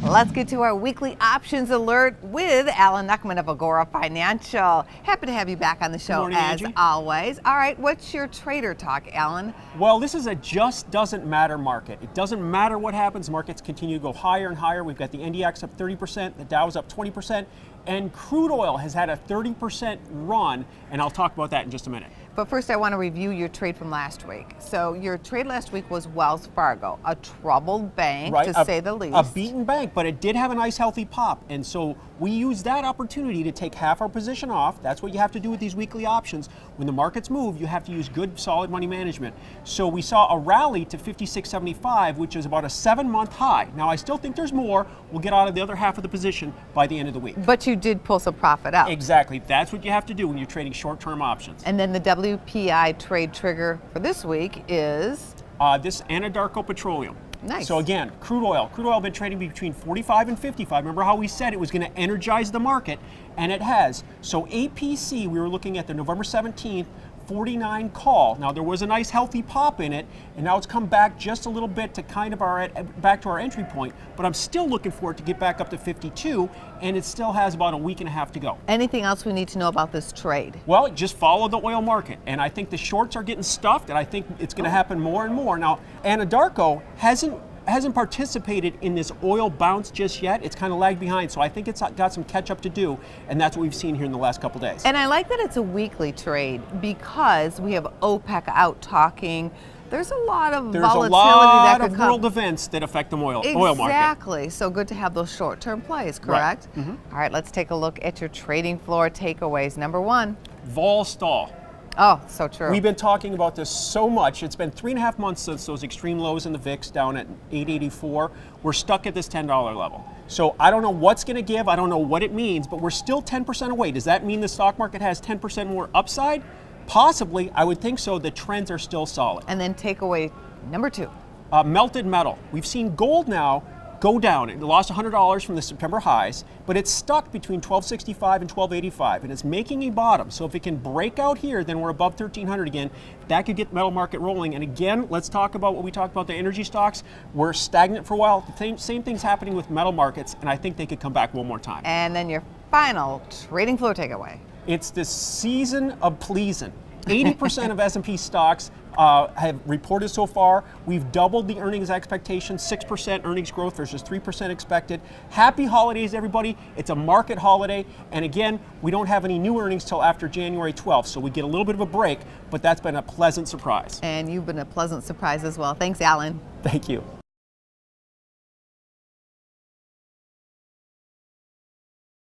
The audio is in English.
Let's get to our weekly options alert with Alan Knuckman of AGORA Financial. Happy to have you back on the show. Good morning, as Angie. always. All right, what's your trader talk, Alan? Well, this is a just doesn't matter market. It doesn't matter what happens. Markets continue to go higher and higher. We've got the NDX up 30%, the Dow's up 20%, and crude oil has had a 30% run, and I'll talk about that in just a minute. But first, I want to review your trade from last week. So your trade last week was Wells Fargo, a troubled bank, Right, to say the least. A beaten bank, but it did have a nice healthy pop. And so we used that opportunity to take half our position off. That's what you have to do with these weekly options. When the markets move, you have to use good, solid money management. So we saw a rally to 56.75, which is about a 7-month high. Now, I still think there's more. We'll get out of the other half of the position by the end of the week. But you did pull some profit out. Exactly. That's what you have to do when you're trading short-term options. And then the WPI trade trigger for this week is? This Anadarko Petroleum. Nice. So again, crude oil. Crude oil been trading between 45 and 55. Remember how we said it was going to energize the market, and it has. So APC, we were looking at the November 17th 49 call. Now there was a nice healthy pop in it, and now it's come back just a little bit to kind of back to our entry point, but I'm still looking for it to get back up to 52, and it still has about a week and a half to go. Anything else we need to know about this trade? Well, just follow the oil market, and I think the shorts are getting stuffed, and I think it's going to happen more and more. Now, Anadarko hasn't participated in this oil bounce just yet. It's kind of lagged behind, so I think it's got some catch up to do, and that's what we've seen here in the last couple days. And I like that it's a weekly trade because we have OPEC out talking. There's a lot of volatility that could come. World events that affect the oil market. Exactly. So good to have those short-term plays, correct? Right. All right, let's take a look at your trading floor takeaways. Number one. Vol stall. Oh, so true. We've been talking about this so much. It's been 3.5 months since those extreme lows in the VIX down at 884. We're stuck at this $10 level. So I don't know what's going to give. I don't know what it means, but we're still 10% away. Does that mean the stock market has 10% more upside? Possibly. I would think so. The trends are still solid. And then takeaway number two. Melted metal. We've seen gold now go down. It lost $100 from the September highs, but it's stuck between $1265 and $1285, and it's making a bottom. So if it can break out here, then we're above 1300 again. That could get the metal market rolling. And again, let's talk about what we talked about, the energy stocks. We're stagnant for a while. The same thing's happening with metal markets, and I think they could come back one more time. And then your final trading floor takeaway. It's the season of pleasing. 80% of S&P stocks have reported so far. We've doubled the earnings expectation, 6% earnings growth versus 3% expected. Happy holidays, everybody. It's a market holiday. And again, we don't have any new earnings till after January 12th, so we get a little bit of a break, but that's been a pleasant surprise. And you've been a pleasant surprise as well. Thanks, Alan. Thank you.